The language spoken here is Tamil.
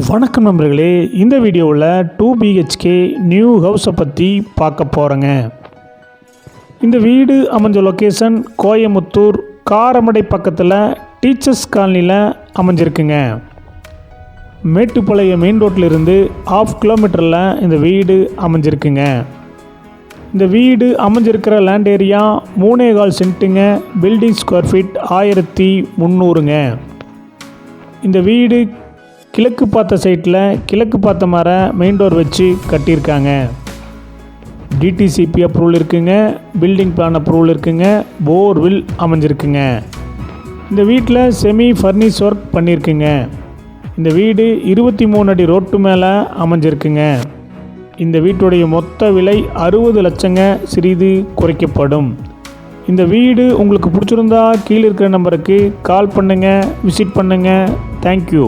வணக்கம் நண்பர்களே, இந்த வீடியோவில் 2 BHK நியூ ஹவுஸை பற்றி பார்க்க போகிறேங்க. இந்த வீடு அமைஞ்ச லொக்கேஷன் கோயமுத்தூர் காரமடை பக்கத்தில் டீச்சர்ஸ் காலனியில் அமைஞ்சிருக்குங்க. மேட்டுப்பாளையம் மெயின் ரோட்டிலிருந்து 1/2 கிலோமீட்டரில் இந்த வீடு அமைஞ்சிருக்குங்க. இந்த வீடு அமைஞ்சிருக்கிற லேண்ட் ஏரியா 3.25 சென்ட்டுங்க. பில்டிங் ஸ்கொயர் ஃபீட் 1300ங்க. இந்த வீடு கிழக்கு பார்த்த சைட்டில் கிழக்கு பார்த்த மாதிரி மெயின் டோர் வச்சு கட்டியிருக்காங்க. டிடிசிபி அப்ரூவல் இருக்குங்க. பில்டிங் பிளான் அப்ரூவல் இருக்குங்க. போர்வில் அமைஞ்சிருக்குங்க. இந்த வீட்டில் செமி ஃபர்னிஷ் ஒர்க் பண்ணியிருக்குங்க. இந்த வீடு 23 அடி ரோட்டு மேலே அமைஞ்சிருக்குங்க. இந்த வீட்டுடைய மொத்த விலை 60 லட்சங்க, சிறிது குறைக்கப்படும். இந்த வீடு உங்களுக்கு பிடிச்சிருந்தா கீழே இருக்கிற நம்பருக்கு கால் பண்ணுங்கள், விசிட் பண்ணுங்கள். தேங்க்யூ.